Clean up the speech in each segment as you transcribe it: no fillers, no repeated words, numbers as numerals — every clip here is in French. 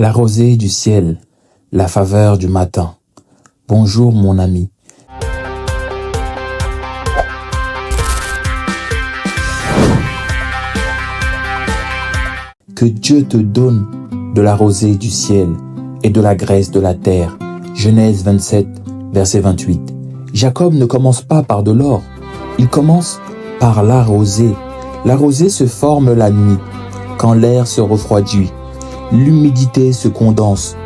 La rosée du ciel, la faveur du matin. Bonjour mon ami. Que Dieu te donne de la rosée du ciel et de la graisse de la terre. Genèse 27, verset 28. Jacob ne commence pas par de l'or, il commence par la rosée. La rosée se forme la nuit, quand l'air se refroidit. L'humidité se condense,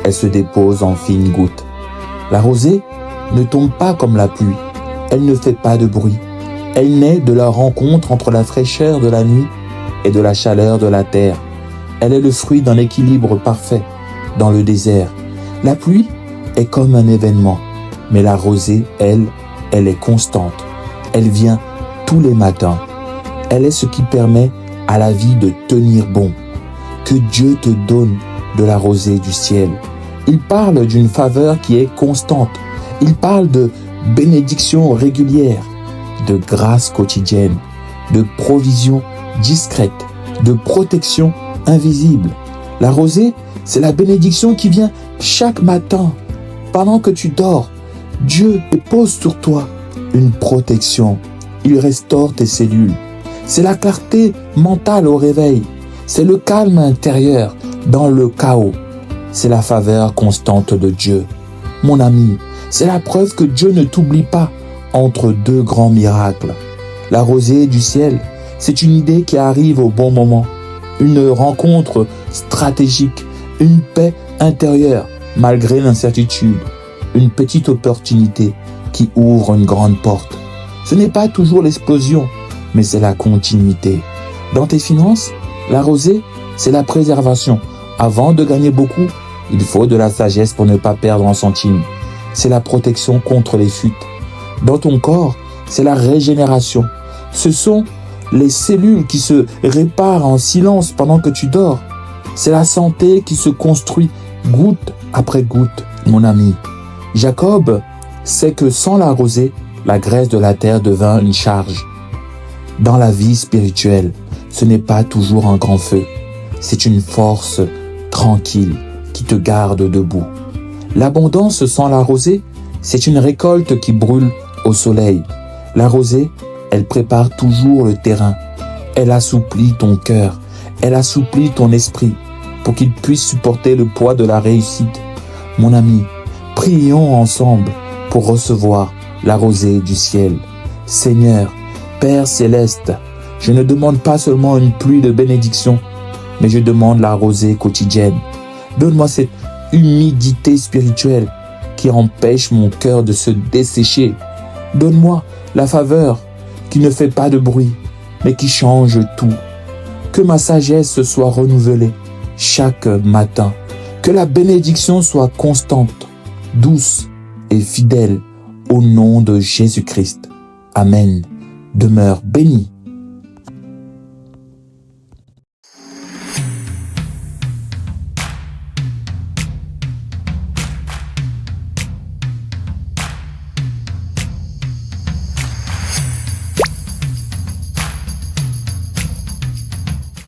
elle se dépose en fines gouttes. La rosée ne tombe pas comme la pluie, elle ne fait pas de bruit. Elle naît de la rencontre entre la fraîcheur de la nuit et de la chaleur de la terre. Elle est le fruit d'un équilibre parfait dans le désert. La pluie est comme un événement, mais la rosée, elle est constante. Elle vient tous les matins. Elle est ce qui permet à la vie de tenir bon. Que Dieu te donne de la rosée du ciel. Il parle d'une faveur qui est constante. Il parle de bénédiction régulière, de grâce quotidienne, de provision discrète, de protection invisible. La rosée, c'est la bénédiction qui vient chaque matin. Pendant que tu dors, Dieu dépose sur toi une protection. Il restaure tes cellules. C'est la clarté mentale au réveil. C'est le calme intérieur dans le chaos. C'est la faveur constante de Dieu. Mon ami, c'est la preuve que Dieu ne t'oublie pas entre deux grands miracles. La rosée du ciel, c'est une idée qui arrive au bon moment. Une rencontre stratégique, une paix intérieure malgré l'incertitude. Une petite opportunité qui ouvre une grande porte. Ce n'est pas toujours l'explosion, mais c'est la continuité. Dans tes finances, la rosée, c'est la préservation. Avant de gagner beaucoup, il faut de la sagesse pour ne pas perdre un centime. C'est la protection contre les fuites. Dans ton corps, c'est la régénération. Ce sont les cellules qui se réparent en silence pendant que tu dors. C'est la santé qui se construit goutte après goutte, mon ami. Jacob sait que sans la rosée, la graisse de la terre devint une charge. Dans la vie spirituelle, ce n'est pas toujours un grand feu. C'est une force tranquille qui te garde debout. L'abondance sans la rosée, c'est une récolte qui brûle au soleil. La rosée, elle prépare toujours le terrain. Elle assouplit ton cœur. Elle assouplit ton esprit pour qu'il puisse supporter le poids de la réussite. Mon ami, prions ensemble pour recevoir la rosée du ciel. Seigneur, Père céleste, je ne demande pas seulement une pluie de bénédiction, mais je demande la rosée quotidienne. Donne-moi cette humidité spirituelle qui empêche mon cœur de se dessécher. Donne-moi la faveur qui ne fait pas de bruit, mais qui change tout. Que ma sagesse soit renouvelée chaque matin. Que la bénédiction soit constante, douce et fidèle au nom de Jésus-Christ. Amen. Demeure béni.